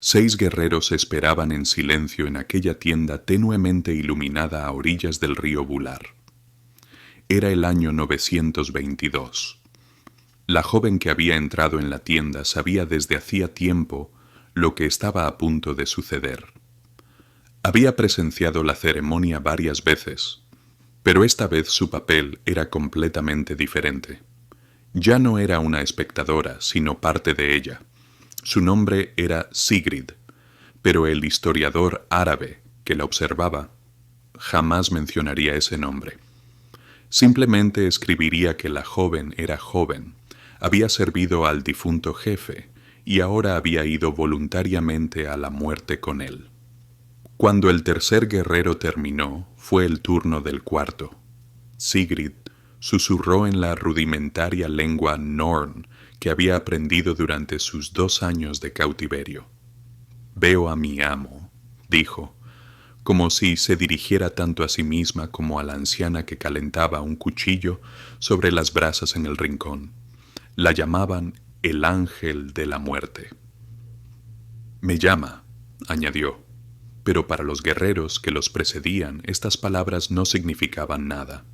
6 guerreros esperaban en silencio en aquella tienda tenuemente iluminada a orillas del río Bular. Era el año 922. La joven que había entrado en la tienda sabía desde hacía tiempo lo que estaba a punto de suceder. Había presenciado la ceremonia varias veces, pero esta vez su papel era completamente diferente. Ya no era una espectadora, sino parte de ella. Su nombre era Sigrid, pero el historiador árabe que la observaba jamás mencionaría ese nombre. Simplemente escribiría que la joven era joven, había servido al difunto jefe y ahora había ido voluntariamente a la muerte con él. Cuando el tercer guerrero terminó, fue el turno del cuarto. Sigrid susurró en la rudimentaria lengua Norn que había aprendido durante sus 2 años de cautiverio. «Veo a mi amo», dijo, como si se dirigiera tanto a sí misma como a la anciana que calentaba un cuchillo sobre las brasas en el rincón. La llamaban el ángel de la muerte. «Me llama», añadió, pero para los guerreros que los precedían estas palabras no significaban nada.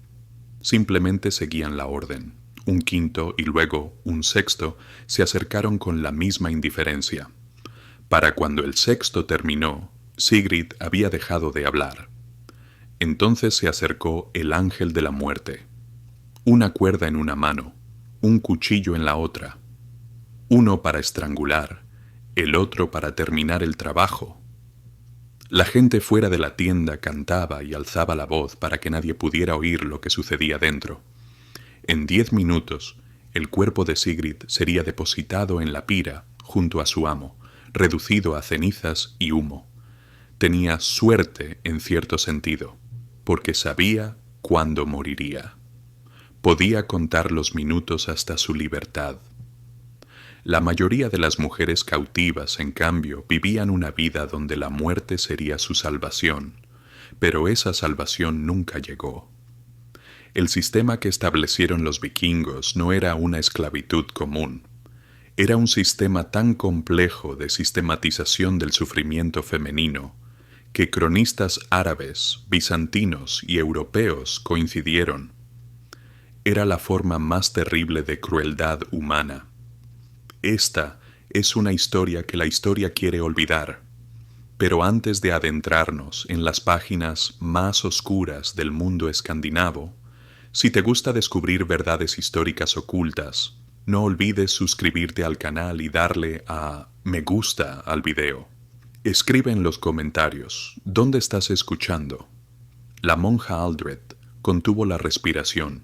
Simplemente seguían la orden. Un quinto y luego un sexto se acercaron con la misma indiferencia. Para cuando el sexto terminó, Sigrid había dejado de hablar. Entonces se acercó el ángel de la muerte. Una cuerda en una mano, un cuchillo en la otra. Uno para estrangular, el otro para terminar el trabajo. La gente fuera de la tienda cantaba y alzaba la voz para que nadie pudiera oír lo que sucedía dentro. En 10 minutos, el cuerpo de Sigrid sería depositado en la pira junto a su amo, reducido a cenizas y humo. Tenía suerte en cierto sentido, porque sabía cuándo moriría. Podía contar los minutos hasta su libertad. La mayoría de las mujeres cautivas, en cambio, vivían una vida donde la muerte sería su salvación, pero esa salvación nunca llegó. El sistema que establecieron los vikingos no era una esclavitud común. Era un sistema tan complejo de sistematización del sufrimiento femenino que cronistas árabes, bizantinos y europeos coincidieron. Era la forma más terrible de crueldad humana. Esta es una historia que la historia quiere olvidar, pero antes de adentrarnos en las páginas más oscuras del mundo escandinavo, si te gusta descubrir verdades históricas ocultas, no olvides suscribirte al canal y darle a me gusta al video. Escribe en los comentarios, ¿dónde estás escuchando? La monja Aldred contuvo la respiración,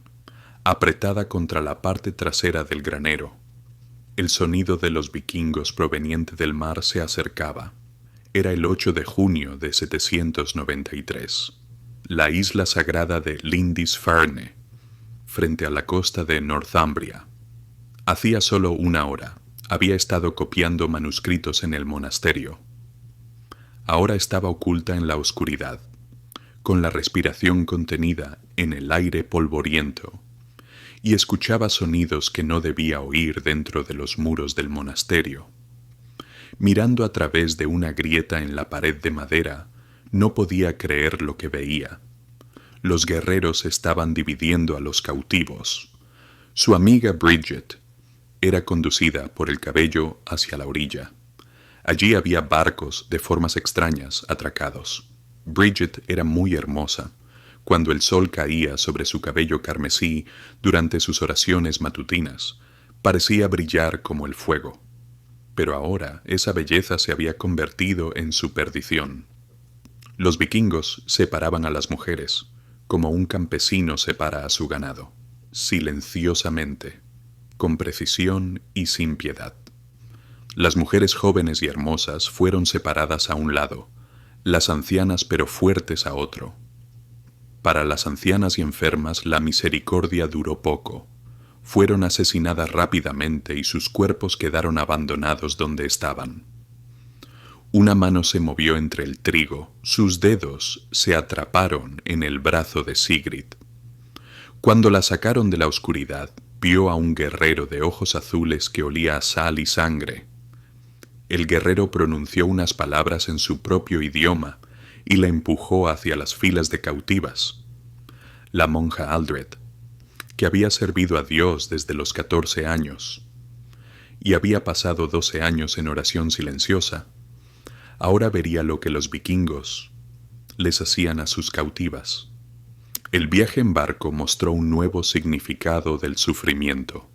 apretada contra la parte trasera del granero. El sonido de los vikingos proveniente del mar se acercaba. Era el 8 de junio de 793. La isla sagrada de Lindisfarne, frente a la costa de Northumbria. Hacía solo 1 hora, había estado copiando manuscritos en el monasterio. Ahora estaba oculta en la oscuridad, con la respiración contenida en el aire polvoriento, y escuchaba sonidos que no debía oír dentro de los muros del monasterio. Mirando a través de una grieta en la pared de madera, no podía creer lo que veía. Los guerreros estaban dividiendo a los cautivos. Su amiga Bridget era conducida por el cabello hacia la orilla. Allí había barcos de formas extrañas atracados. Bridget era muy hermosa. Cuando el sol caía sobre su cabello carmesí durante sus oraciones matutinas, parecía brillar como el fuego. Pero ahora esa belleza se había convertido en su perdición. Los vikingos separaban a las mujeres, como un campesino separa a su ganado, silenciosamente, con precisión y sin piedad. Las mujeres jóvenes y hermosas fueron separadas a un lado, las ancianas pero fuertes a otro. Para las ancianas y enfermas la misericordia duró poco. Fueron asesinadas rápidamente y sus cuerpos quedaron abandonados donde estaban. Una mano se movió entre el trigo, sus dedos se atraparon en el brazo de Sigrid. Cuando la sacaron de la oscuridad, vio a un guerrero de ojos azules que olía a sal y sangre. El guerrero pronunció unas palabras en su propio idioma y la empujó hacia las filas de cautivas. La monja Aldred, que había servido a Dios desde los 14 años y había pasado 12 años en oración silenciosa, ahora vería lo que los vikingos les hacían a sus cautivas. El viaje en barco mostró un nuevo significado del sufrimiento.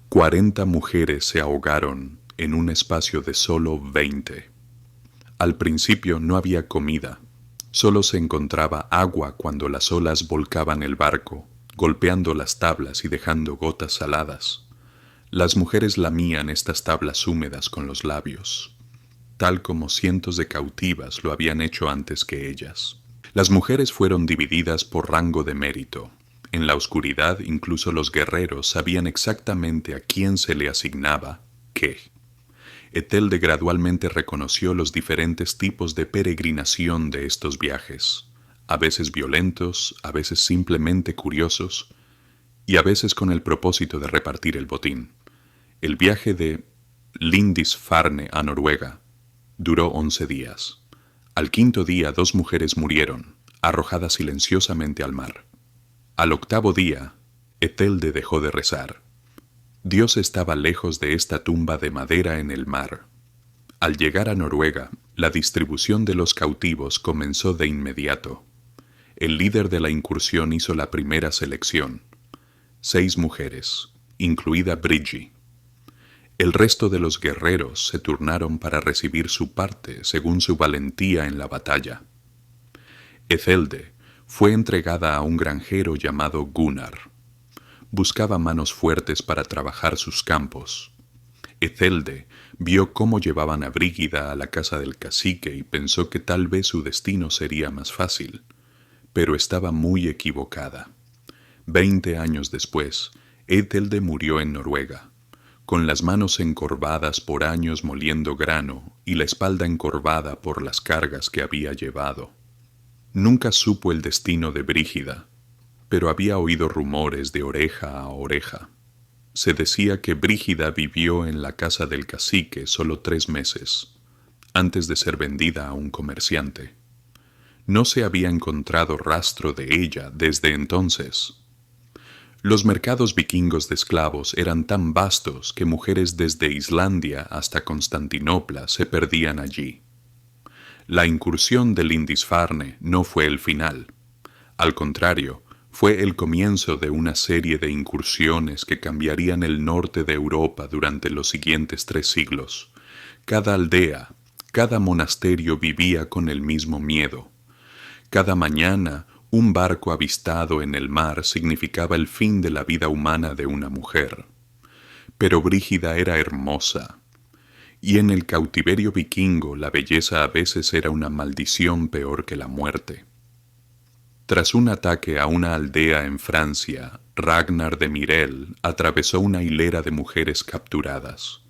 40 mujeres se ahogaron en un espacio de solo 20. Al principio no había comida, solo se encontraba agua cuando las olas volcaban el barco, golpeando las tablas y dejando gotas saladas. Las mujeres lamían estas tablas húmedas con los labios, tal como cientos de cautivas lo habían hecho antes que ellas. Las mujeres fueron divididas por rango de mérito. En la oscuridad, incluso los guerreros sabían exactamente a quién se le asignaba qué. Ethelde gradualmente reconoció los diferentes tipos de peregrinación de estos viajes, a veces violentos, a veces simplemente curiosos, y a veces con el propósito de repartir el botín. El viaje de Lindisfarne a Noruega duró 11 días. Al quinto día 2 mujeres murieron, arrojadas silenciosamente al mar. Al octavo día, Ethelde dejó de rezar. Dios estaba lejos de esta tumba de madera en el mar. Al llegar a Noruega, la distribución de los cautivos comenzó de inmediato. El líder de la incursión hizo la primera selección. 6 mujeres, incluida Brigi. El resto de los guerreros se turnaron para recibir su parte según su valentía en la batalla. Ethelde fue entregada a un granjero llamado Gunnar. Buscaba manos fuertes para trabajar sus campos. Ethelde vio cómo llevaban a Brígida a la casa del cacique y pensó que tal vez su destino sería más fácil, pero estaba muy equivocada. 20 años después, Ethelde murió en Noruega, con las manos encorvadas por años moliendo grano y la espalda encorvada por las cargas que había llevado. Nunca supo el destino de Brígida, pero había oído rumores de oreja a oreja. Se decía que Brígida vivió en la casa del cacique solo 3 meses, antes de ser vendida a un comerciante. No se había encontrado rastro de ella desde entonces. Los mercados vikingos de esclavos eran tan vastos que mujeres desde Islandia hasta Constantinopla se perdían allí. La incursión de Lindisfarne no fue el final. Al contrario, fue el comienzo de una serie de incursiones que cambiarían el norte de Europa durante los siguientes 3 siglos. Cada aldea, cada monasterio vivía con el mismo miedo. Cada mañana, un barco avistado en el mar significaba el fin de la vida humana de una mujer. Pero Brígida era hermosa, y en el cautiverio vikingo la belleza a veces era una maldición peor que la muerte. Tras un ataque a una aldea en Francia, Ragnar de Mirel atravesó una hilera de mujeres capturadas.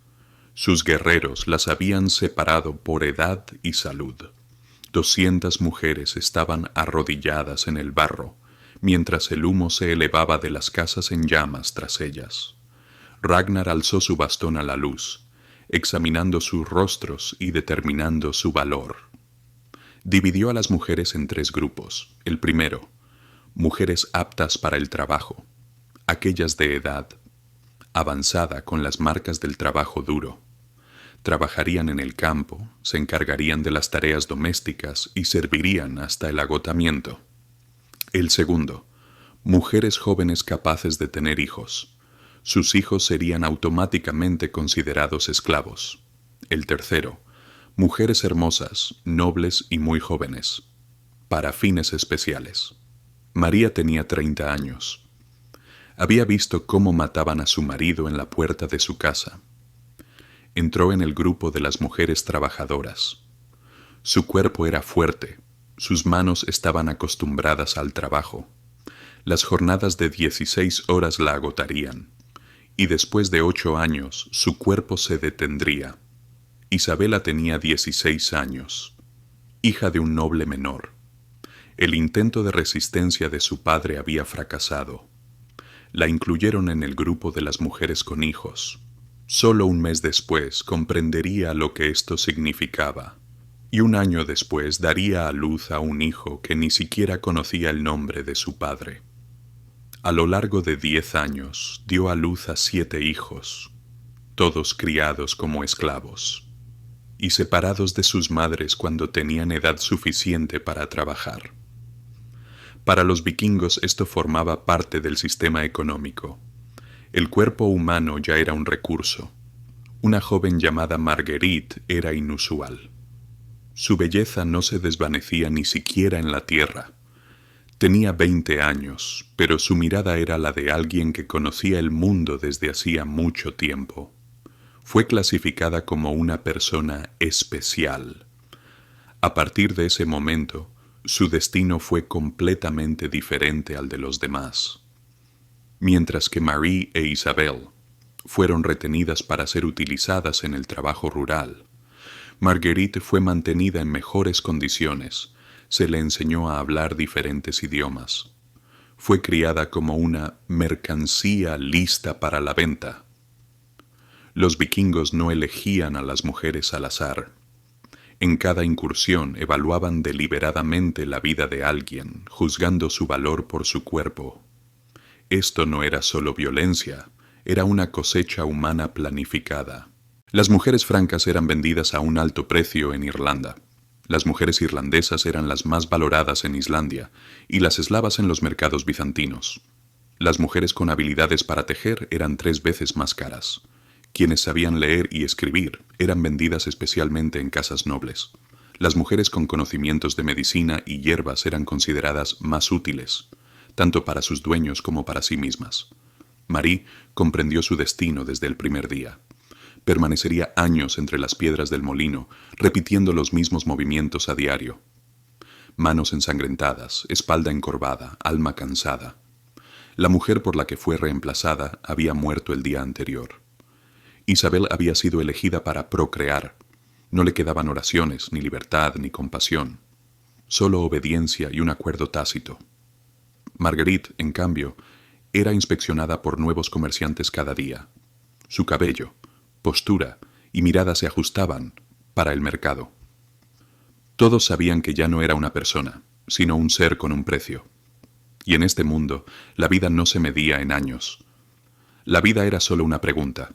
Sus guerreros las habían separado por edad y salud. 200 mujeres estaban arrodilladas en el barro, mientras el humo se elevaba de las casas en llamas tras ellas. Ragnar alzó su bastón a la luz, examinando sus rostros y determinando su valor. Dividió a las mujeres en 3 grupos. El primero, mujeres aptas para el trabajo, aquellas de edad avanzada con las marcas del trabajo duro. Trabajarían en el campo, se encargarían de las tareas domésticas y servirían hasta el agotamiento. El segundo, mujeres jóvenes capaces de tener hijos. Sus hijos serían automáticamente considerados esclavos. El tercero, mujeres hermosas, nobles y muy jóvenes, para fines especiales. María tenía 30 años. Había visto cómo mataban a su marido en la puerta de su casa. Entró en el grupo de las mujeres trabajadoras. Su cuerpo era fuerte, sus manos estaban acostumbradas al trabajo. Las jornadas de 16 horas la agotarían, y después de 8 años su cuerpo se detendría. Isabela tenía 16 años, hija de un noble menor. El intento de resistencia de su padre había fracasado. La incluyeron en el grupo de las mujeres con hijos. Solo un mes después comprendería lo que esto significaba, y un año después daría a luz a un hijo que ni siquiera conocía el nombre de su padre. A lo largo de 10 años dio a luz a 7 hijos, todos criados como esclavos, y separados de sus madres cuando tenían edad suficiente para trabajar. Para los vikingos esto formaba parte del sistema económico. El cuerpo humano ya era un recurso. Una joven llamada Marguerite era inusual. Su belleza no se desvanecía ni siquiera en la tierra. Tenía 20 años, pero su mirada era la de alguien que conocía el mundo desde hacía mucho tiempo. Fue clasificada como una persona especial. A partir de ese momento, su destino fue completamente diferente al de los demás. Mientras que Marie e Isabel fueron retenidas para ser utilizadas en el trabajo rural, Marguerite fue mantenida en mejores condiciones. Se le enseñó a hablar diferentes idiomas. Fue criada como una mercancía lista para la venta. Los vikingos no elegían a las mujeres al azar. En cada incursión evaluaban deliberadamente la vida de alguien, juzgando su valor por su cuerpo. Esto no era solo violencia, era una cosecha humana planificada. Las mujeres francas eran vendidas a un alto precio en Irlanda. Las mujeres irlandesas eran las más valoradas en Islandia y las eslavas en los mercados bizantinos. Las mujeres con habilidades para tejer eran 3 veces más caras. Quienes sabían leer y escribir eran vendidas especialmente en casas nobles. Las mujeres con conocimientos de medicina y hierbas eran consideradas más útiles, tanto para sus dueños como para sí mismas. Marie comprendió su destino desde el primer día. Permanecería años entre las piedras del molino, repitiendo los mismos movimientos a diario. Manos ensangrentadas, espalda encorvada, alma cansada. La mujer por la que fue reemplazada había muerto el día anterior. Isabel había sido elegida para procrear. No le quedaban oraciones, ni libertad, ni compasión. Solo obediencia y un acuerdo tácito. Marguerite, en cambio, era inspeccionada por nuevos comerciantes cada día. Su cabello, postura y mirada se ajustaban para el mercado. Todos sabían que ya no era una persona, sino un ser con un precio. Y en este mundo, la vida no se medía en años. La vida era solo una pregunta.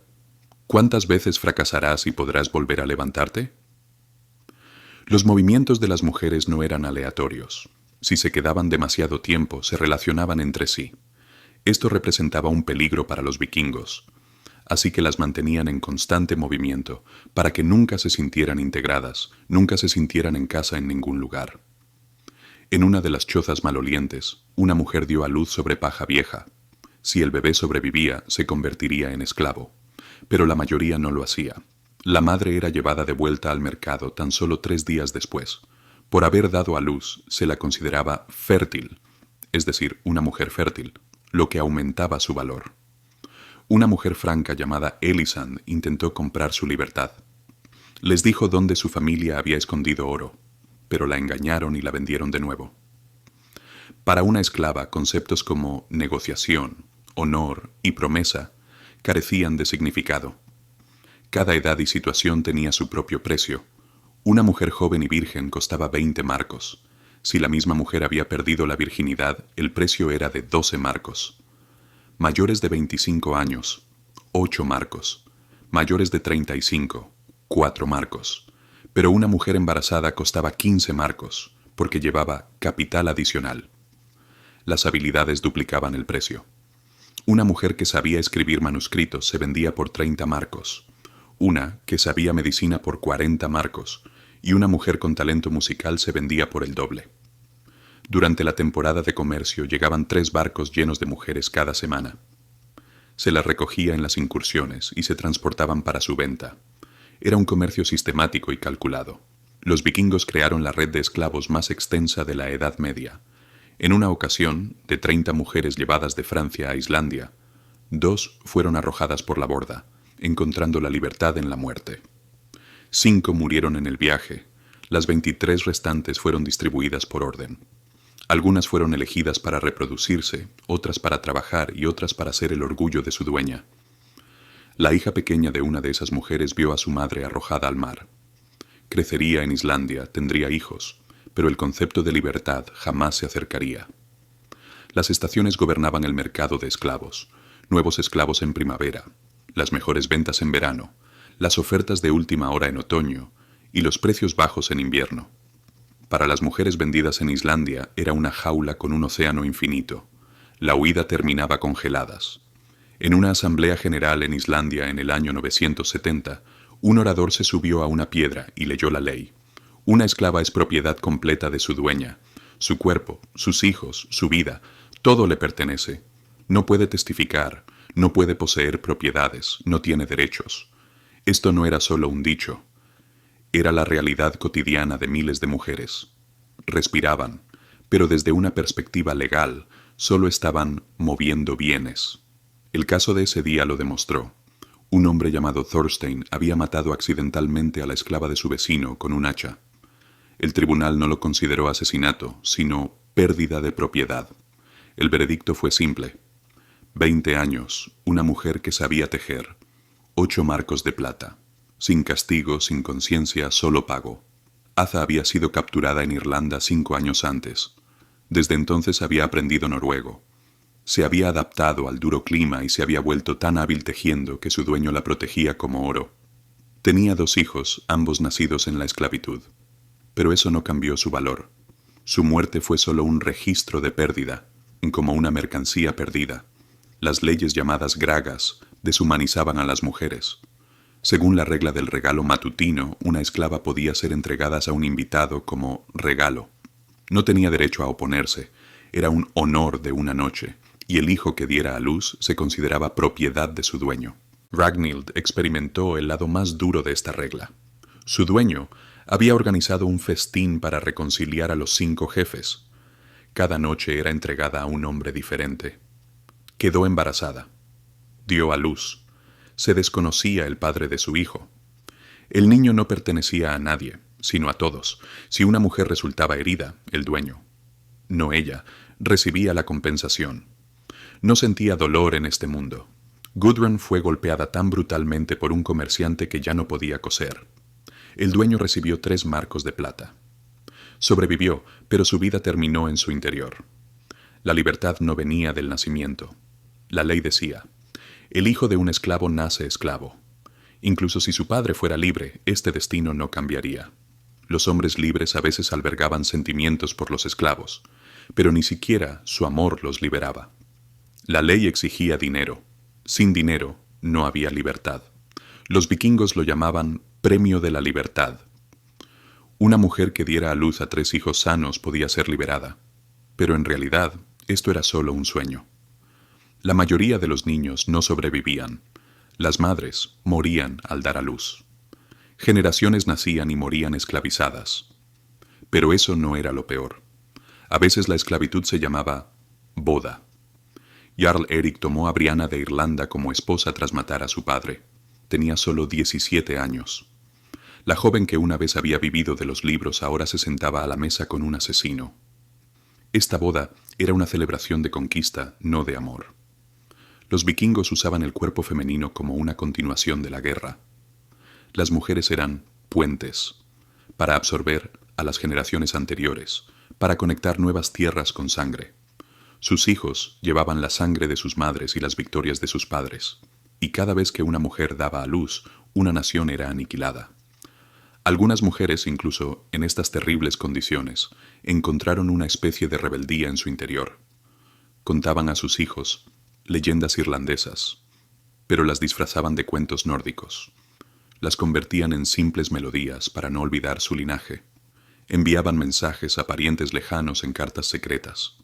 ¿Cuántas veces fracasarás y podrás volver a levantarte? Los movimientos de las mujeres no eran aleatorios. Si se quedaban demasiado tiempo, se relacionaban entre sí. Esto representaba un peligro para los vikingos. Así que las mantenían en constante movimiento, para que nunca se sintieran integradas, nunca se sintieran en casa en ningún lugar. En una de las chozas malolientes, una mujer dio a luz sobre paja vieja. Si el bebé sobrevivía, se convertiría en esclavo. Pero la mayoría no lo hacía. La madre era llevada de vuelta al mercado tan solo 3 días después. Por haber dado a luz, se la consideraba fértil, es decir, una mujer fértil, lo que aumentaba su valor. Una mujer franca llamada Elisand intentó comprar su libertad. Les dijo dónde su familia había escondido oro, pero la engañaron y la vendieron de nuevo. Para una esclava, conceptos como negociación, honor y promesa carecían de significado. Cada edad y situación tenía su propio precio. Una mujer joven y virgen costaba 20 marcos. Si la misma mujer había perdido la virginidad, el precio era de 12 marcos. Mayores de 25 años, 8 marcos. Mayores de 35, 4 marcos. Pero una mujer embarazada costaba 15 marcos, porque llevaba capital adicional. Las habilidades duplicaban el precio. Una mujer que sabía escribir manuscritos se vendía por 30 marcos. Una que sabía medicina por 40 marcos. Y una mujer con talento musical se vendía por el doble. Durante la temporada de comercio llegaban 3 barcos llenos de mujeres cada semana. Se las recogía en las incursiones y se transportaban para su venta. Era un comercio sistemático y calculado. Los vikingos crearon la red de esclavos más extensa de la Edad Media. En una ocasión, de 30 mujeres llevadas de Francia a Islandia, 2 fueron arrojadas por la borda, encontrando la libertad en la muerte. 5 murieron en el viaje. Las 23 restantes fueron distribuidas por orden. Algunas fueron elegidas para reproducirse, otras para trabajar y otras para ser el orgullo de su dueña. La hija pequeña de una de esas mujeres vio a su madre arrojada al mar. Crecería en Islandia, tendría hijos, pero el concepto de libertad jamás se acercaría. Las estaciones gobernaban el mercado de esclavos, nuevos esclavos en primavera, las mejores ventas en verano, las ofertas de última hora en otoño y los precios bajos en invierno. Para las mujeres vendidas en Islandia era una jaula con un océano infinito. La huida terminaba congeladas. En una asamblea general en Islandia en el año 970, un orador se subió a una piedra y leyó la ley. Una esclava es propiedad completa de su dueña. Su cuerpo, sus hijos, su vida, todo le pertenece. No puede testificar, no puede poseer propiedades, no tiene derechos. Esto no era solo un dicho. Era la realidad cotidiana de miles de mujeres. Respiraban, pero desde una perspectiva legal, solo estaban moviendo bienes. El caso de ese día lo demostró. Un hombre llamado Thorstein había matado accidentalmente a la esclava de su vecino con un hacha. El tribunal no lo consideró asesinato, sino pérdida de propiedad. El veredicto fue simple. 20 años, una mujer que sabía tejer. 8 marcos de plata. Sin castigo, sin conciencia, solo pago. Aza había sido capturada en Irlanda 5 años antes. Desde entonces había aprendido noruego. Se había adaptado al duro clima y se había vuelto tan hábil tejiendo que su dueño la protegía como oro. Tenía 2 hijos, ambos nacidos en la esclavitud. Pero eso no cambió su valor. Su muerte fue solo un registro de pérdida, como una mercancía perdida. Las leyes llamadas gragas deshumanizaban a las mujeres. Según la regla del regalo matutino, una esclava podía ser entregada a un invitado como regalo. No tenía derecho a oponerse, era un honor de una noche, y el hijo que diera a luz se consideraba propiedad de su dueño. Ragnhild experimentó el lado más duro de esta regla. Su dueño había organizado un festín para reconciliar a los 5 jefes. Cada noche era entregada a un hombre diferente. Quedó embarazada. Dio a luz. Se desconocía el padre de su hijo. El niño no pertenecía a nadie, sino a todos. Si una mujer resultaba herida, el dueño, no ella, recibía la compensación. No sentía dolor en este mundo. Gudrun fue golpeada tan brutalmente por un comerciante que ya no podía coser. El dueño recibió 3 marcos de plata. Sobrevivió, pero su vida terminó en su interior. La libertad no venía del nacimiento. La ley decía: el hijo de un esclavo nace esclavo. Incluso si su padre fuera libre, este destino no cambiaría. Los hombres libres a veces albergaban sentimientos por los esclavos, pero ni siquiera su amor los liberaba. La ley exigía dinero. Sin dinero no había libertad. Los vikingos lo llamaban premio de la libertad. Una mujer que diera a luz a 3 hijos sanos podía ser liberada, pero en realidad esto era solo un sueño. La mayoría de los niños no sobrevivían. Las madres morían al dar a luz. Generaciones nacían y morían esclavizadas. Pero eso no era lo peor. A veces la esclavitud se llamaba boda. Jarl Erik tomó a Brianna de Irlanda como esposa tras matar a su padre. Tenía solo 17 años. La joven que una vez había vivido de los libros ahora se sentaba a la mesa con un asesino. Esta boda era una celebración de conquista, no de amor. Los vikingos usaban el cuerpo femenino como una continuación de la guerra. Las mujeres eran puentes, para absorber a las generaciones anteriores, para conectar nuevas tierras con sangre. Sus hijos llevaban la sangre de sus madres y las victorias de sus padres, y cada vez que una mujer daba a luz, una nación era aniquilada. Algunas mujeres, incluso en estas terribles condiciones, encontraron una especie de rebeldía en su interior. Contaban a sus hijos leyendas irlandesas, pero las disfrazaban de cuentos nórdicos. Las convertían en simples melodías para no olvidar su linaje. Enviaban mensajes a parientes lejanos en cartas secretas.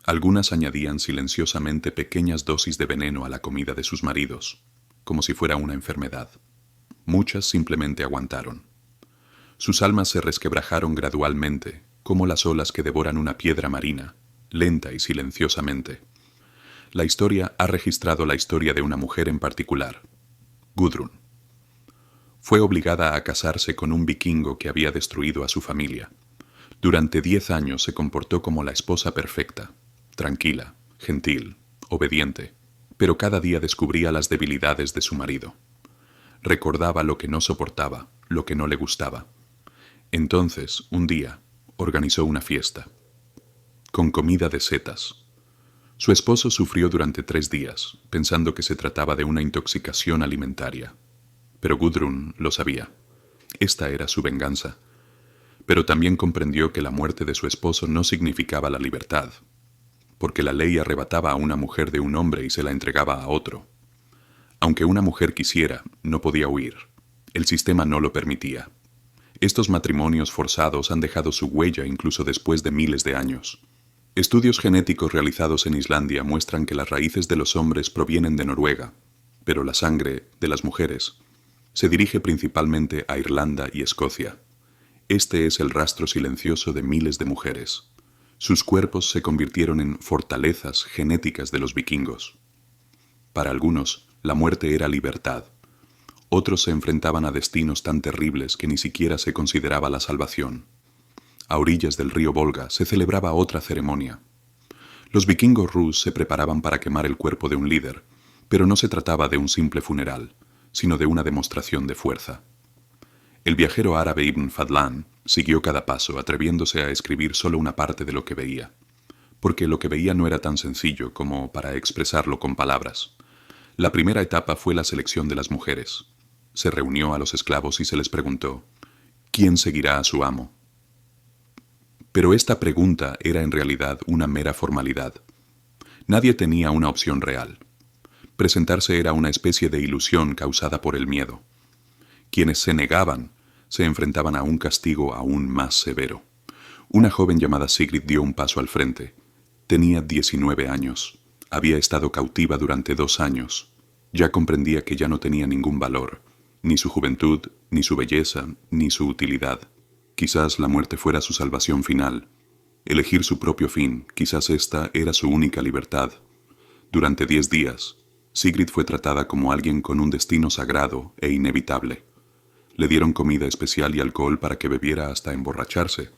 Algunas añadían silenciosamente pequeñas dosis de veneno a la comida de sus maridos, como si fuera una enfermedad. Muchas simplemente aguantaron. Sus almas se resquebrajaron gradualmente, como las olas que devoran una piedra marina, lenta y silenciosamente. La historia ha registrado la historia de una mujer en particular, Gudrun. Fue obligada a casarse con un vikingo que había destruido a su familia. Durante 10 años se comportó como la esposa perfecta, tranquila, gentil, obediente. pero cada día descubría las debilidades de su marido. Recordaba lo que no soportaba, lo que no le gustaba. Entonces, un día, organizó una fiesta, con comida de setas. Su esposo sufrió durante 3 días, pensando que se trataba de una intoxicación alimentaria. Pero Gudrun lo sabía. Esta era su venganza. Pero también comprendió que la muerte de su esposo no significaba la libertad, porque la ley arrebataba a una mujer de un hombre y se la entregaba a otro. Aunque una mujer quisiera, no podía huir. El sistema no lo permitía. Estos matrimonios forzados han dejado su huella incluso después de miles de años. Estudios genéticos realizados en Islandia muestran que las raíces de los hombres provienen de Noruega, pero la sangre de las mujeres se dirige principalmente a Irlanda y Escocia. Este es el rastro silencioso de miles de mujeres. Sus cuerpos se convirtieron en fortalezas genéticas de los vikingos. Para algunos, la muerte era libertad. Otros se enfrentaban a destinos tan terribles que ni siquiera se consideraba la salvación. A orillas del río Volga se celebraba otra ceremonia. Los vikingos rus se preparaban para quemar el cuerpo de un líder, pero no se trataba de un simple funeral, sino de una demostración de fuerza. El viajero árabe Ibn Fadlan siguió cada paso, atreviéndose a escribir solo una parte de lo que veía, porque lo que veía no era tan sencillo como para expresarlo con palabras. La primera etapa fue la selección de las mujeres. Se reunió a los esclavos y se les preguntó, ¿quién seguirá a su amo? Pero esta pregunta era en realidad una mera formalidad. Nadie tenía una opción real. Presentarse era una especie de ilusión causada por el miedo. Quienes se negaban se enfrentaban a un castigo aún más severo. Una joven llamada Sigrid dio un paso al frente. Tenía 19 años. Había estado cautiva durante 2 años. Ya comprendía que ya no tenía ningún valor, ni su juventud, ni su belleza, ni su utilidad. Quizás la muerte fuera su salvación final. Elegir su propio fin, quizás esta era su única libertad. Durante 10 días, Sigrid fue tratada como alguien con un destino sagrado e inevitable. Le dieron comida especial y alcohol para que bebiera hasta emborracharse,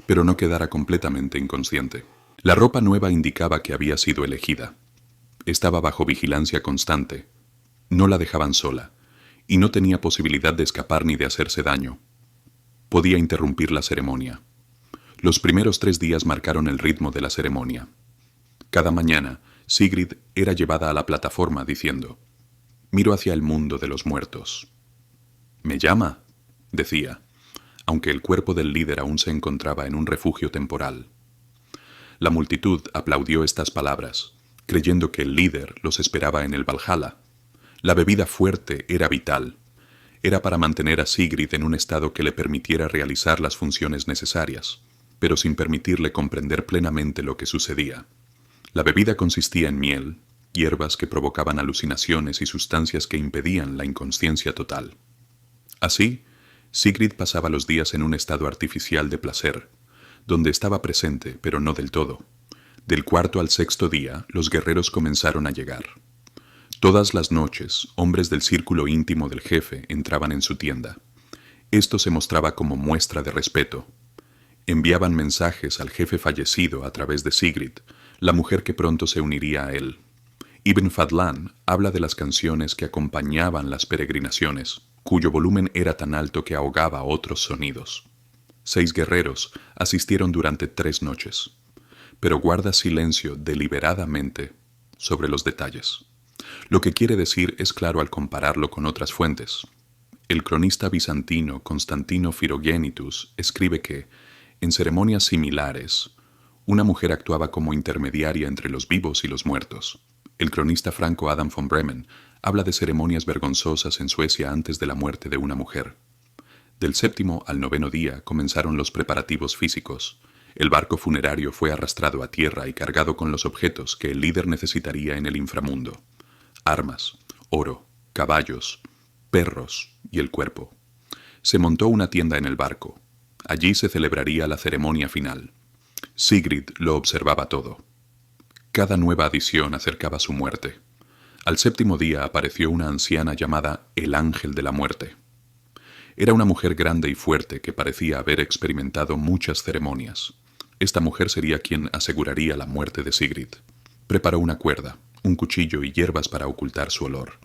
pero no quedara completamente inconsciente. La ropa nueva indicaba que había sido elegida. Estaba bajo vigilancia constante. No la dejaban sola, y no tenía posibilidad de escapar ni de hacerse daño. Podía interrumpir la ceremonia. Los primeros 3 días marcaron el ritmo de la ceremonia. Cada mañana, Sigrid era llevada a la plataforma diciendo, «Miro hacia el mundo de los muertos». «¿Me llama?», decía, aunque el cuerpo del líder aún se encontraba en un refugio temporal. La multitud aplaudió estas palabras, creyendo que el líder los esperaba en el Valhalla. La bebida fuerte era vital. Era para mantener a Sigrid en un estado que le permitiera realizar las funciones necesarias, pero sin permitirle comprender plenamente lo que sucedía. La bebida consistía en miel, hierbas que provocaban alucinaciones y sustancias que impedían la inconsciencia total. Así, Sigrid pasaba los días en un estado artificial de placer, donde estaba presente, pero no del todo. Del 4.º al 6.º día, los guerreros comenzaron a llegar. Todas las noches, hombres del círculo íntimo del jefe entraban en su tienda. Esto se mostraba como muestra de respeto. Enviaban mensajes al jefe fallecido a través de Sigrid, la mujer que pronto se uniría a él. Ibn Fadlan habla de las canciones que acompañaban las peregrinaciones, cuyo volumen era tan alto que ahogaba otros sonidos. 6 guerreros asistieron durante 3 noches, pero guarda silencio deliberadamente sobre los detalles. Lo que quiere decir es claro al compararlo con otras fuentes. El cronista bizantino Constantino Phirogenitus escribe que, en ceremonias similares, una mujer actuaba como intermediaria entre los vivos y los muertos. El cronista franco Adam von Bremen habla de ceremonias vergonzosas en Suecia antes de la muerte de una mujer. Del 7.º al 9.º día comenzaron los preparativos físicos. El barco funerario fue arrastrado a tierra y cargado con los objetos que el líder necesitaría en el inframundo: armas, oro, caballos, perros y el cuerpo. Se montó una tienda en el barco. Allí se celebraría la ceremonia final. Sigrid lo observaba todo. Cada nueva adición acercaba su muerte. Al 7.º día apareció una anciana llamada el Ángel de la Muerte. Era una mujer grande y fuerte que parecía haber experimentado muchas ceremonias. Esta mujer sería quien aseguraría la muerte de Sigrid. Preparó una cuerda, un cuchillo y hierbas para ocultar su olor.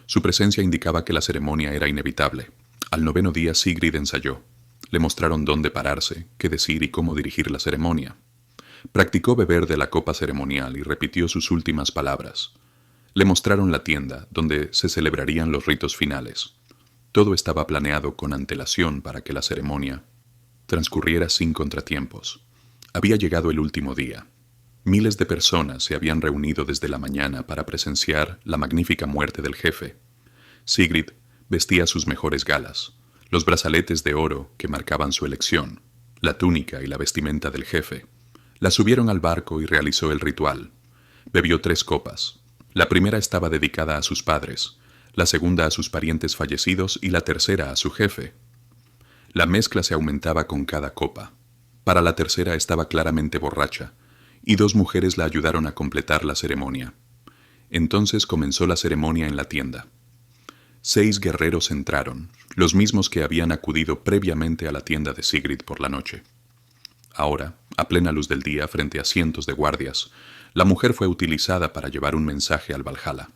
Su presencia indicaba que la ceremonia era inevitable. Al 9º día Sigrid ensayó. Le mostraron dónde pararse, qué decir y cómo dirigir la ceremonia. Practicó beber de la copa ceremonial y repitió sus últimas palabras. Le mostraron la tienda, donde se celebrarían los ritos finales. Todo estaba planeado con antelación para que la ceremonia transcurriera sin contratiempos. Había llegado el último día. Miles de personas se habían reunido desde la mañana para presenciar la magnífica muerte del jefe. Sigrid vestía sus mejores galas, los brazaletes de oro que marcaban su elección, la túnica y la vestimenta del jefe. La subieron al barco y realizó el ritual. Bebió 3 copas. La primera estaba dedicada a sus padres, la segunda a sus parientes fallecidos y la tercera a su jefe. La mezcla se aumentaba con cada copa. Para la tercera estaba claramente borracha, y 2 mujeres la ayudaron a completar la ceremonia. Entonces comenzó la ceremonia en la tienda. 6 guerreros entraron, los mismos que habían acudido previamente a la tienda de Sigrid por la noche. Ahora, a plena luz del día, frente a cientos de guardias, la mujer fue utilizada para llevar un mensaje al Valhalla.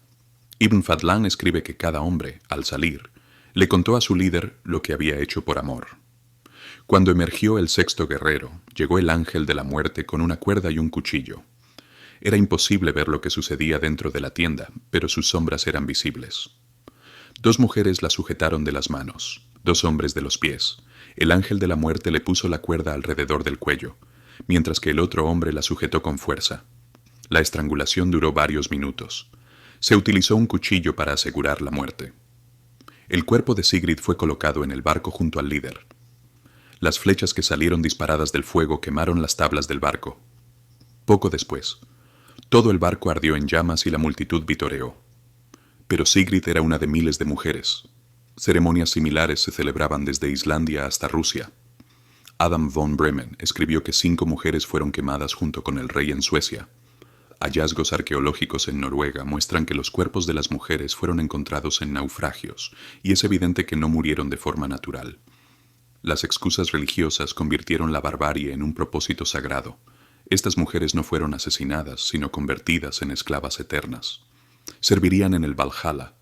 Ibn Fadlan escribe que cada hombre, al salir, le contó a su líder lo que había hecho por amor. Cuando emergió el 6º guerrero, llegó el ángel de la muerte con una cuerda y un cuchillo. Era imposible ver lo que sucedía dentro de la tienda, pero sus sombras eran visibles. 2 mujeres la sujetaron de las manos, 2 hombres de los pies. El ángel de la muerte le puso la cuerda alrededor del cuello, mientras que el otro hombre la sujetó con fuerza. La estrangulación duró varios minutos. Se utilizó un cuchillo para asegurar la muerte. El cuerpo de Sigrid fue colocado en el barco junto al líder. Las flechas que salieron disparadas del fuego quemaron las tablas del barco. Poco después, todo el barco ardió en llamas y la multitud vitoreó. Pero Sigrid era una de miles de mujeres. Ceremonias similares se celebraban desde Islandia hasta Rusia. Adam von Bremen escribió que 5 mujeres fueron quemadas junto con el rey en Suecia. Hallazgos arqueológicos en Noruega muestran que los cuerpos de las mujeres fueron encontrados en naufragios, y es evidente que no murieron de forma natural. Las excusas religiosas convirtieron la barbarie en un propósito sagrado. Estas mujeres no fueron asesinadas, sino convertidas en esclavas eternas. Servirían en el Valhalla,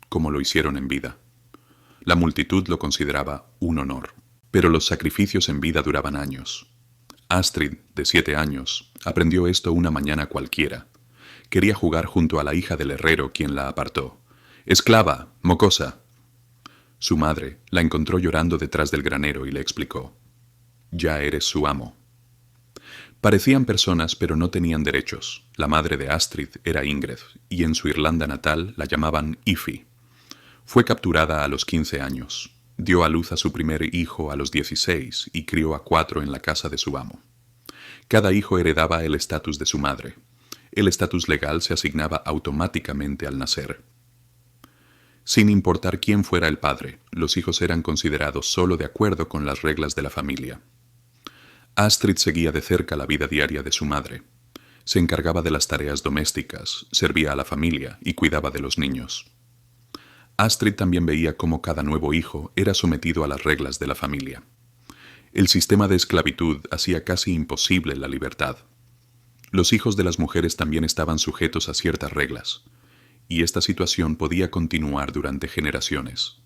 como lo hicieron en vida. La multitud lo consideraba un honor, pero los sacrificios en vida duraban años. Astrid, de 7 años, aprendió esto una mañana cualquiera. Quería jugar junto a la hija del herrero, quien la apartó. «¡Esclava! ¡Mocosa!». Su madre la encontró llorando detrás del granero y le explicó: «Ya eres su amo». Parecían personas, pero no tenían derechos. La madre de Astrid era Ingrid, y en su Irlanda natal la llamaban Ifi. Fue capturada a los 15 años. Dio a luz a su primer hijo a los 16 y crió a 4 en la casa de su amo. Cada hijo heredaba el estatus de su madre. El estatus legal se asignaba automáticamente al nacer. Sin importar quién fuera el padre, los hijos eran considerados solo de acuerdo con las reglas de la familia. Astrid seguía de cerca la vida diaria de su madre. Se encargaba de las tareas domésticas, servía a la familia y cuidaba de los niños. Astrid también veía cómo cada nuevo hijo era sometido a las reglas de la familia. El sistema de esclavitud hacía casi imposible la libertad. Los hijos de las mujeres también estaban sujetos a ciertas reglas, y esta situación podía continuar durante generaciones.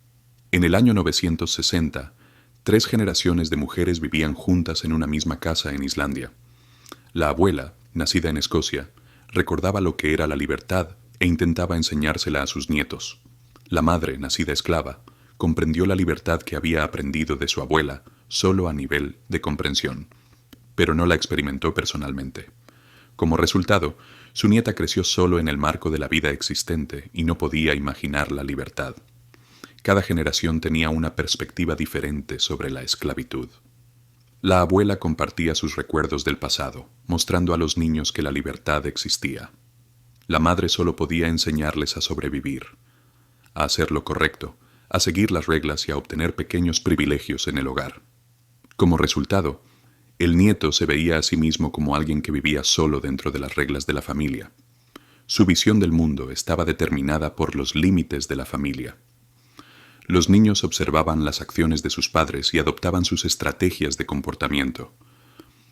En el año 960, 3 generaciones de mujeres vivían juntas en una misma casa en Islandia. La abuela, nacida en Escocia, recordaba lo que era la libertad e intentaba enseñársela a sus nietos. La madre, nacida esclava, comprendió la libertad que había aprendido de su abuela solo a nivel de comprensión, pero no la experimentó personalmente. Como resultado, su nieta creció solo en el marco de la vida existente y no podía imaginar la libertad. Cada generación tenía una perspectiva diferente sobre la esclavitud. La abuela compartía sus recuerdos del pasado, mostrando a los niños que la libertad existía. La madre solo podía enseñarles a sobrevivir, a hacer lo correcto, a seguir las reglas y a obtener pequeños privilegios en el hogar. Como resultado, el nieto se veía a sí mismo como alguien que vivía solo dentro de las reglas de la familia. Su visión del mundo estaba determinada por los límites de la familia. Los niños observaban las acciones de sus padres y adoptaban sus estrategias de comportamiento.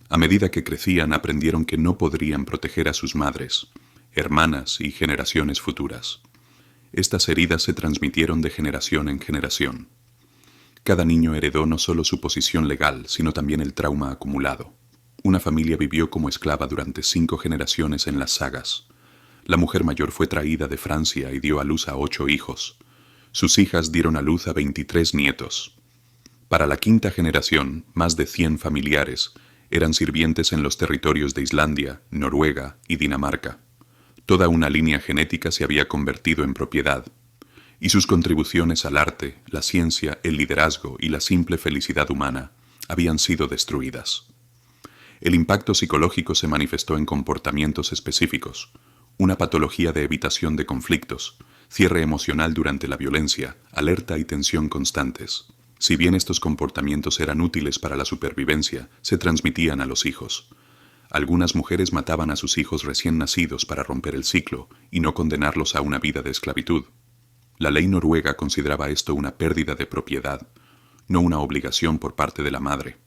A medida que crecían, aprendieron que no podrían proteger a sus madres, hermanas y generaciones futuras. Estas heridas se transmitieron de generación en generación. Cada niño heredó no solo su posición legal, sino también el trauma acumulado. Una familia vivió como esclava durante 5 generaciones en las sagas. La mujer mayor fue traída de Francia y dio a luz a 8 hijos. Sus hijas dieron a luz a 23 nietos. Para la 5ª generación, más de 100 familiares eran sirvientes en los territorios de Islandia, Noruega y Dinamarca. Toda una línea genética se había convertido en propiedad, y sus contribuciones al arte, la ciencia, el liderazgo y la simple felicidad humana habían sido destruidas. El impacto psicológico se manifestó en comportamientos específicos, una patología de evitación de conflictos, cierre emocional durante la violencia, alerta y tensión constantes. Si bien estos comportamientos eran útiles para la supervivencia, se transmitían a los hijos. Algunas mujeres mataban a sus hijos recién nacidos para romper el ciclo y no condenarlos a una vida de esclavitud. La ley noruega consideraba esto una pérdida de propiedad, no una obligación por parte de la madre.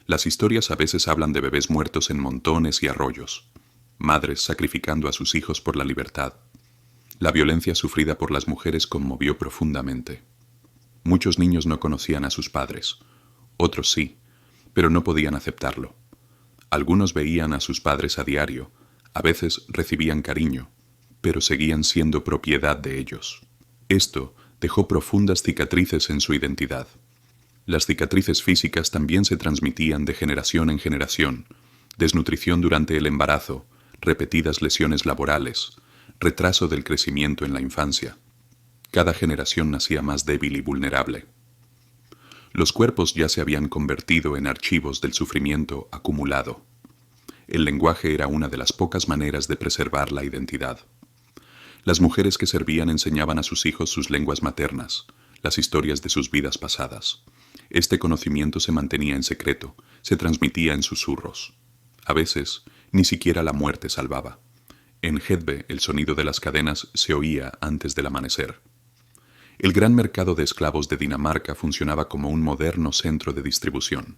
Las historias a veces hablan de bebés muertos en montones y arroyos, madres sacrificando a sus hijos por la libertad. La violencia sufrida por las mujeres conmovió profundamente. Muchos niños no conocían a sus padres, otros sí, pero no podían aceptarlo. Algunos veían a sus padres a diario, a veces recibían cariño, pero seguían siendo propiedad de ellos. Esto dejó profundas cicatrices en su identidad. Las cicatrices físicas también se transmitían de generación en generación: desnutrición durante el embarazo, repetidas lesiones laborales, retraso del crecimiento en la infancia. Cada generación nacía más débil y vulnerable. Los cuerpos ya se habían convertido en archivos del sufrimiento acumulado. El lenguaje era una de las pocas maneras de preservar la identidad. Las mujeres que servían enseñaban a sus hijos sus lenguas maternas, las historias de sus vidas pasadas. Este conocimiento se mantenía en secreto, se transmitía en susurros. A veces, ni siquiera la muerte salvaba. En Hedve, el sonido de las cadenas se oía antes del amanecer. El gran mercado de esclavos de Dinamarca funcionaba como un moderno centro de distribución.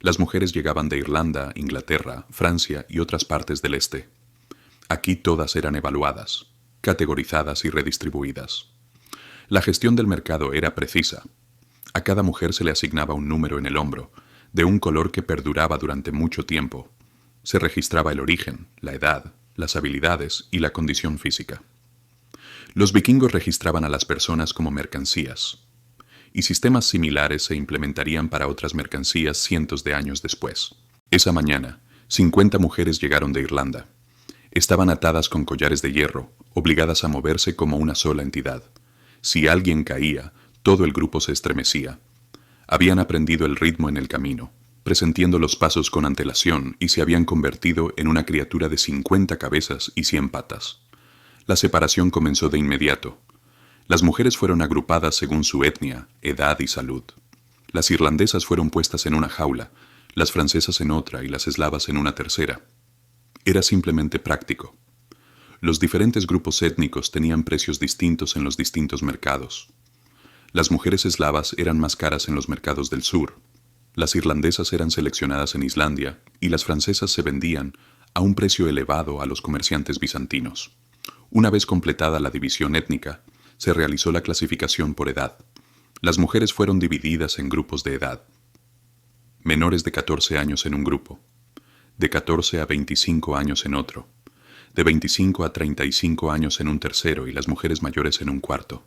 Las mujeres llegaban de Irlanda, Inglaterra, Francia y otras partes del este. Aquí todas eran evaluadas, categorizadas y redistribuidas. La gestión del mercado era precisa. A cada mujer se le asignaba un número en el hombro, de un color que perduraba durante mucho tiempo. Se registraba el origen, la edad, las habilidades y la condición física. Los vikingos registraban a las personas como mercancías, y sistemas similares se implementarían para otras mercancías cientos de años después. Esa mañana, 50 mujeres llegaron de Irlanda. Estaban atadas con collares de hierro, obligadas a moverse como una sola entidad. Si alguien caía, todo el grupo se estremecía. Habían aprendido el ritmo en el camino, presentiendo los pasos con antelación, y se habían convertido en una criatura de 50 cabezas y 100 patas. La separación comenzó de inmediato. Las mujeres fueron agrupadas según su etnia, edad y salud. Las irlandesas fueron puestas en una jaula, las francesas en otra y las eslavas en una tercera. Era simplemente práctico. Los diferentes grupos étnicos tenían precios distintos en los distintos mercados. Las mujeres eslavas eran más caras en los mercados del sur. Las irlandesas eran seleccionadas en Islandia y las francesas se vendían a un precio elevado a los comerciantes bizantinos. Una vez completada la división étnica, se realizó la clasificación por edad. Las mujeres fueron divididas en grupos de edad. Menores de 14 años en un grupo, de 14 a 25 años en otro, de 25 a 35 años en un tercero y las mujeres mayores en un cuarto.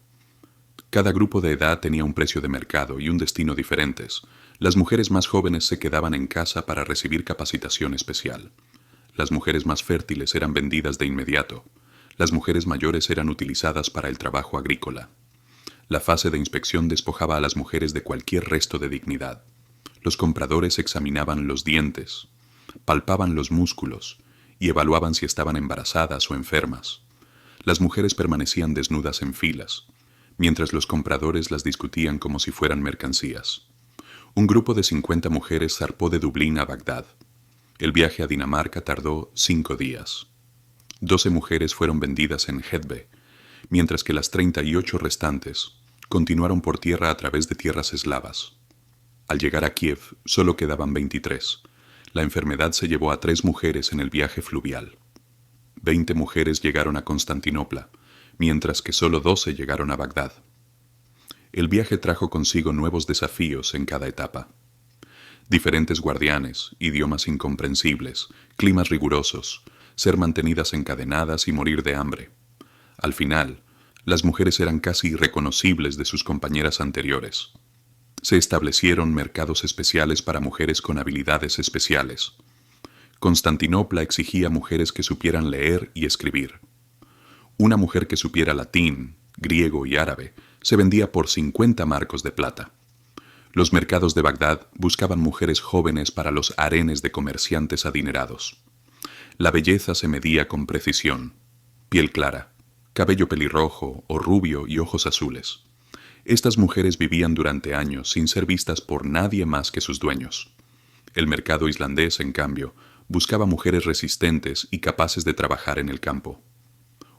Cada grupo de edad tenía un precio de mercado y un destino diferentes. Las mujeres más jóvenes se quedaban en casa para recibir capacitación especial. Las mujeres más fértiles eran vendidas de inmediato. Las mujeres mayores eran utilizadas para el trabajo agrícola. La fase de inspección despojaba a las mujeres de cualquier resto de dignidad. Los compradores examinaban los dientes, palpaban los músculos y evaluaban si estaban embarazadas o enfermas. Las mujeres permanecían desnudas en filas, mientras los compradores las discutían como si fueran mercancías. Un grupo de 50 mujeres zarpó de Dublín a Bagdad. El viaje a Dinamarca tardó 5 días. 12 mujeres fueron vendidas en Hedve, mientras que las 38 restantes continuaron por tierra a través de tierras eslavas. Al llegar a Kiev, solo quedaban 23. La enfermedad se llevó a 3 mujeres en el viaje fluvial. 20 mujeres llegaron a Constantinopla, mientras que solo 12 llegaron a Bagdad. El viaje trajo consigo nuevos desafíos en cada etapa. Diferentes guardianes, idiomas incomprensibles, climas rigurosos, ser mantenidas encadenadas y morir de hambre. Al final, las mujeres eran casi irreconocibles de sus compañeras anteriores. Se establecieron mercados especiales para mujeres con habilidades especiales. Constantinopla exigía mujeres que supieran leer y escribir. Una mujer que supiera latín, griego y árabe se vendía por 50 marcos de plata. Los mercados de Bagdad buscaban mujeres jóvenes para los harenes de comerciantes adinerados. La belleza se medía con precisión. Piel clara, cabello pelirrojo o rubio y ojos azules. Estas mujeres vivían durante años sin ser vistas por nadie más que sus dueños. El mercado islandés, en cambio, buscaba mujeres resistentes y capaces de trabajar en el campo.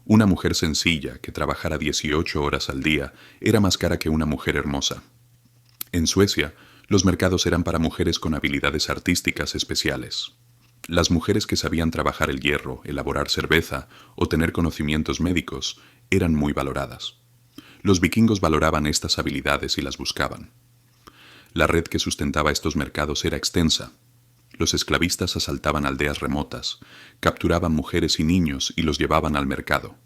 Una mujer sencilla que trabajara 18 horas al día era más cara que una mujer hermosa. En Suecia, los mercados eran para mujeres con habilidades artísticas especiales. Las mujeres que sabían trabajar el hierro, elaborar cerveza o tener conocimientos médicos eran muy valoradas. Los vikingos valoraban estas habilidades y las buscaban. La red que sustentaba estos mercados era extensa. Los esclavistas asaltaban aldeas remotas, capturaban mujeres y niños y los llevaban al mercado.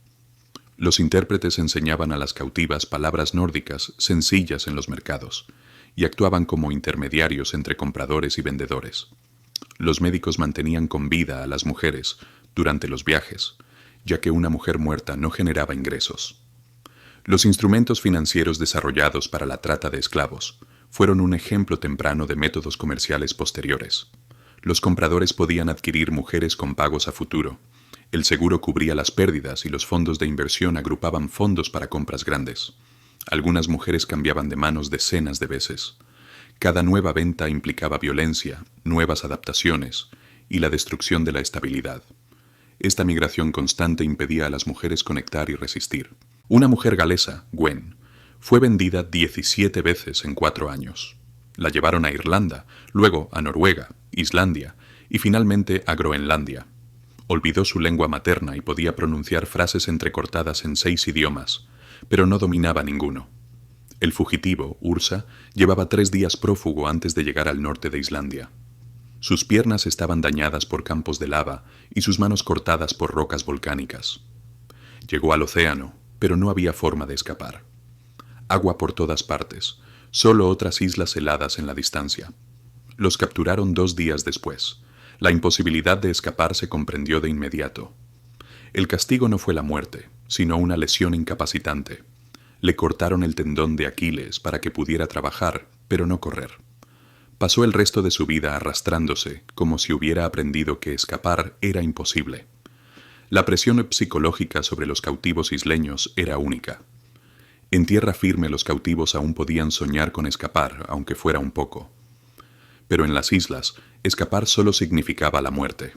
Los intérpretes enseñaban a las cautivas palabras nórdicas sencillas en los mercados y actuaban como intermediarios entre compradores y vendedores. Los médicos mantenían con vida a las mujeres durante los viajes, ya que una mujer muerta no generaba ingresos. Los instrumentos financieros desarrollados para la trata de esclavos fueron un ejemplo temprano de métodos comerciales posteriores. Los compradores podían adquirir mujeres con pagos a futuro. El seguro cubría las pérdidas y los fondos de inversión agrupaban fondos para compras grandes. Algunas mujeres cambiaban de manos decenas de veces. Cada nueva venta implicaba violencia, nuevas adaptaciones y la destrucción de la estabilidad. Esta migración constante impedía a las mujeres conectar y resistir. Una mujer galesa, Gwen, fue vendida 17 veces en 4 años. La llevaron a Irlanda, luego a Noruega, Islandia y finalmente a Groenlandia. Olvidó su lengua materna y podía pronunciar frases entrecortadas en 6 idiomas, pero no dominaba ninguno. El fugitivo, Ursa, llevaba 3 días prófugo antes de llegar al norte de Islandia. Sus piernas estaban dañadas por campos de lava y sus manos cortadas por rocas volcánicas. Llegó al océano, pero no había forma de escapar. Agua por todas partes, solo otras islas heladas en la distancia. Los capturaron 2 días después. La imposibilidad de escapar se comprendió de inmediato. El castigo no fue la muerte, sino una lesión incapacitante. Le cortaron el tendón de Aquiles para que pudiera trabajar, pero no correr. Pasó el resto de su vida arrastrándose, como si hubiera aprendido que escapar era imposible. La presión psicológica sobre los cautivos isleños era única. En tierra firme los cautivos aún podían soñar con escapar, aunque fuera un poco. Pero en las islas, escapar solo significaba la muerte.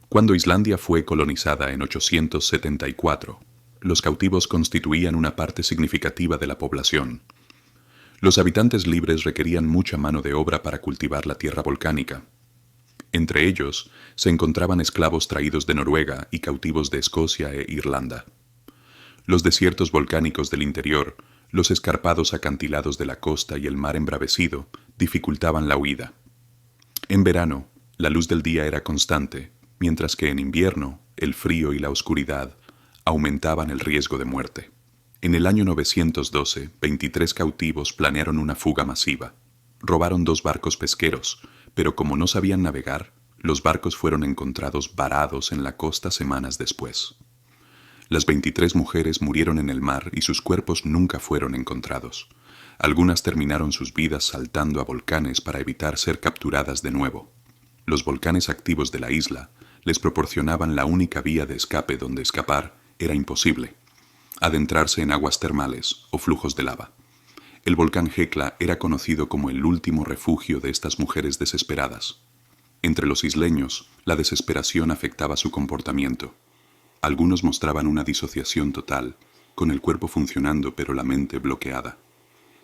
Cuando Islandia fue colonizada en 874, los cautivos constituían una parte significativa de la población. Los habitantes libres requerían mucha mano de obra para cultivar la tierra volcánica. Entre ellos se encontraban esclavos traídos de Noruega y cautivos de Escocia e Irlanda. Los desiertos volcánicos del interior, los escarpados acantilados de la costa y el mar embravecido dificultaban la huida. En verano, la luz del día era constante, mientras que en invierno, el frío y la oscuridad aumentaban el riesgo de muerte. En el año 912, 23 cautivos planearon una fuga masiva. Robaron 2 barcos pesqueros, pero como no sabían navegar, los barcos fueron encontrados varados en la costa semanas después. Las 23 mujeres murieron en el mar y sus cuerpos nunca fueron encontrados. Algunas terminaron sus vidas saltando a volcanes para evitar ser capturadas de nuevo. Los volcanes activos de la isla les proporcionaban la única vía de escape donde escapar era imposible: adentrarse en aguas termales o flujos de lava. El volcán Hekla era conocido como el último refugio de estas mujeres desesperadas. Entre los isleños, la desesperación afectaba su comportamiento. Algunos mostraban una disociación total, con el cuerpo funcionando pero la mente bloqueada.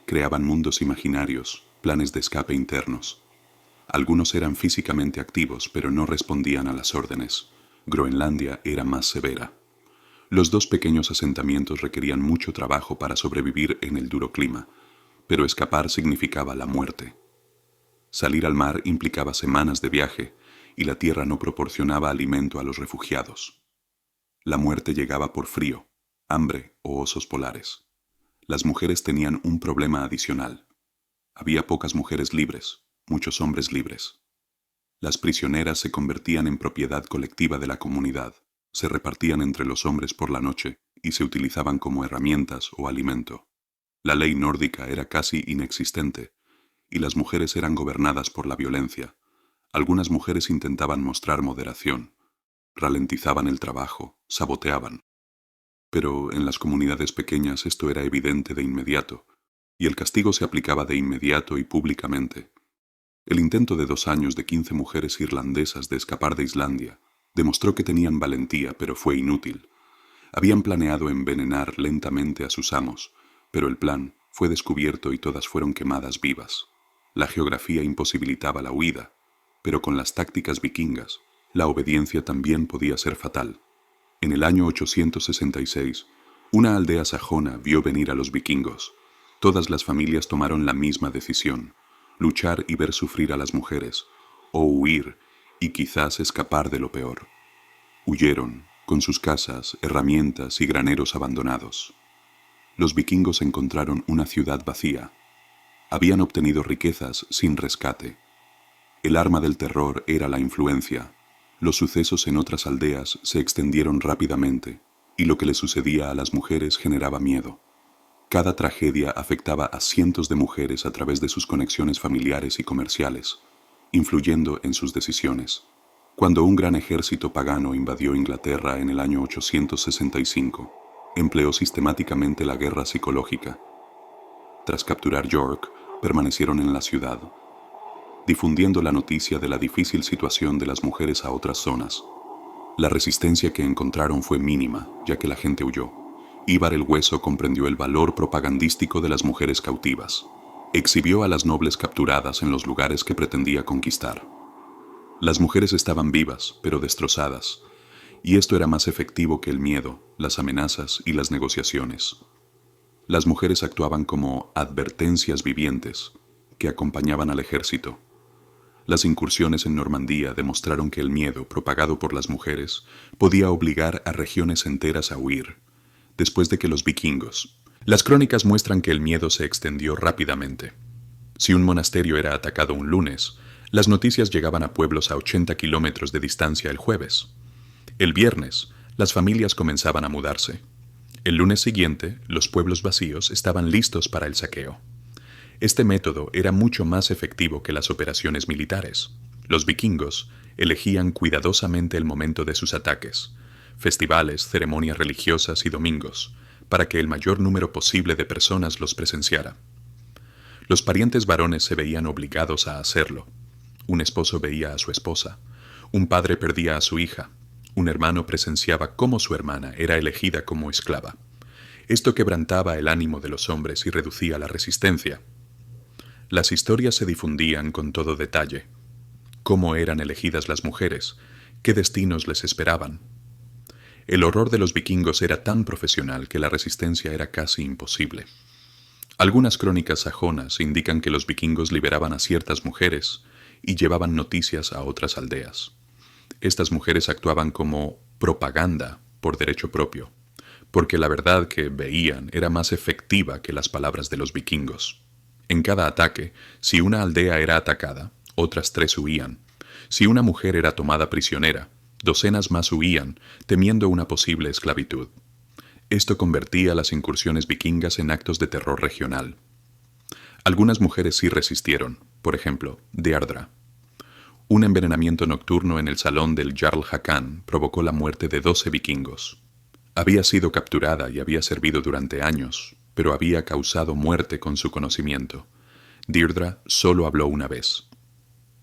Creaban mundos imaginarios, planes de escape internos. Algunos eran físicamente activos pero no respondían a las órdenes. Groenlandia era más severa. Los dos pequeños asentamientos requerían mucho trabajo para sobrevivir en el duro clima, pero escapar significaba la muerte. Salir al mar implicaba semanas de viaje y la tierra no proporcionaba alimento a los refugiados. La muerte llegaba por frío, hambre o osos polares. Las mujeres tenían un problema adicional. Había pocas mujeres libres, muchos hombres libres. Las prisioneras se convertían en propiedad colectiva de la comunidad, se repartían entre los hombres por la noche y se utilizaban como herramientas o alimento. La ley nórdica era casi inexistente y las mujeres eran gobernadas por la violencia. Algunas mujeres intentaban mostrar moderación, ralentizaban el trabajo, saboteaban. Pero en las comunidades pequeñas esto era evidente de inmediato, y el castigo se aplicaba de inmediato y públicamente. El intento de 2 años de 15 mujeres irlandesas de escapar de Islandia demostró que tenían valentía, pero fue inútil. Habían planeado envenenar lentamente a sus amos, pero el plan fue descubierto y todas fueron quemadas vivas. La geografía imposibilitaba la huida, pero con las tácticas vikingas, la obediencia también podía ser fatal. En el año 866, una aldea sajona vio venir a los vikingos. Todas las familias tomaron la misma decisión: luchar y ver sufrir a las mujeres, o huir y quizás escapar de lo peor. Huyeron, con sus casas, herramientas y graneros abandonados. Los vikingos encontraron una ciudad vacía. Habían obtenido riquezas sin rescate. El arma del terror era la influencia. Los sucesos en otras aldeas se extendieron rápidamente, y lo que le sucedía a las mujeres generaba miedo. Cada tragedia afectaba a cientos de mujeres a través de sus conexiones familiares y comerciales, influyendo en sus decisiones. Cuando un gran ejército pagano invadió Inglaterra en el año 865, empleó sistemáticamente la guerra psicológica. Tras capturar York, permanecieron en la ciudad, difundiendo la noticia de la difícil situación de las mujeres a otras zonas. La resistencia que encontraron fue mínima, ya que la gente huyó. Ivar el Hueso comprendió el valor propagandístico de las mujeres cautivas. Exhibió a las nobles capturadas en los lugares que pretendía conquistar. Las mujeres estaban vivas, pero destrozadas, y esto era más efectivo que el miedo, las amenazas y las negociaciones. Las mujeres actuaban como advertencias vivientes que acompañaban al ejército. Las incursiones en Normandía demostraron que el miedo propagado por las mujeres podía obligar a regiones enteras a huir. Después de que los vikingos. Las crónicas muestran que el miedo se extendió rápidamente. Si un monasterio era atacado un lunes, las noticias llegaban a pueblos a 80 kilómetros de distancia el jueves. El viernes, las familias comenzaban a mudarse. El lunes siguiente, los pueblos vacíos estaban listos para el saqueo. Este método era mucho más efectivo que las operaciones militares. Los vikingos elegían cuidadosamente el momento de sus ataques, festivales, ceremonias religiosas y domingos, para que el mayor número posible de personas los presenciara. Los parientes varones se veían obligados a hacerlo. Un esposo veía a su esposa, un padre perdía a su hija, un hermano presenciaba cómo su hermana era elegida como esclava. Esto quebrantaba el ánimo de los hombres y reducía la resistencia. Las historias se difundían con todo detalle. Cómo eran elegidas las mujeres, qué destinos les esperaban. El horror de los vikingos era tan profesional que la resistencia era casi imposible. Algunas crónicas sajonas indican que los vikingos liberaban a ciertas mujeres y llevaban noticias a otras aldeas. Estas mujeres actuaban como propaganda por derecho propio, porque la verdad que veían era más efectiva que las palabras de los vikingos. En cada ataque, si una aldea era atacada, otras 3 huían. Si una mujer era tomada prisionera, docenas más huían, temiendo una posible esclavitud. Esto convertía las incursiones vikingas en actos de terror regional. Algunas mujeres sí resistieron, por ejemplo, Deardra. Un envenenamiento nocturno en el salón del Jarl Hakon provocó la muerte de 12 vikingos. Había sido capturada y había servido durante años, pero había causado muerte con su conocimiento. Deirdre solo habló una vez.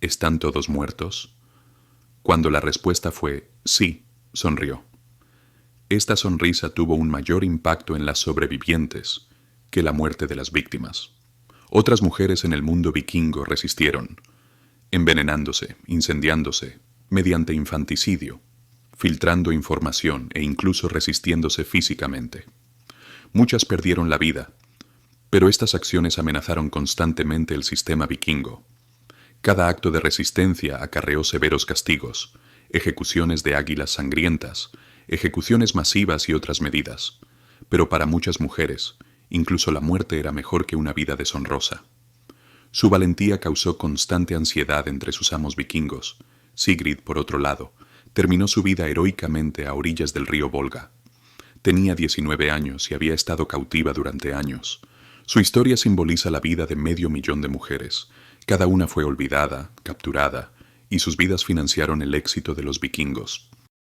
¿Están todos muertos? Cuando la respuesta fue sí, sonrió. Esta sonrisa tuvo un mayor impacto en las sobrevivientes que la muerte de las víctimas. Otras mujeres en el mundo vikingo resistieron, envenenándose, incendiándose, mediante infanticidio, filtrando información e incluso resistiéndose físicamente. Muchas perdieron la vida, pero estas acciones amenazaron constantemente el sistema vikingo. Cada acto de resistencia acarreó severos castigos, ejecuciones de águilas sangrientas, ejecuciones masivas y otras medidas. Pero para muchas mujeres, incluso la muerte era mejor que una vida deshonrosa. Su valentía causó constante ansiedad entre sus amos vikingos. Sigrid, por otro lado, terminó su vida heroicamente a orillas del río Volga. Tenía 19 años y había estado cautiva durante años. Su historia simboliza la vida de 500.000 de mujeres. Cada una fue olvidada, capturada, y sus vidas financiaron el éxito de los vikingos.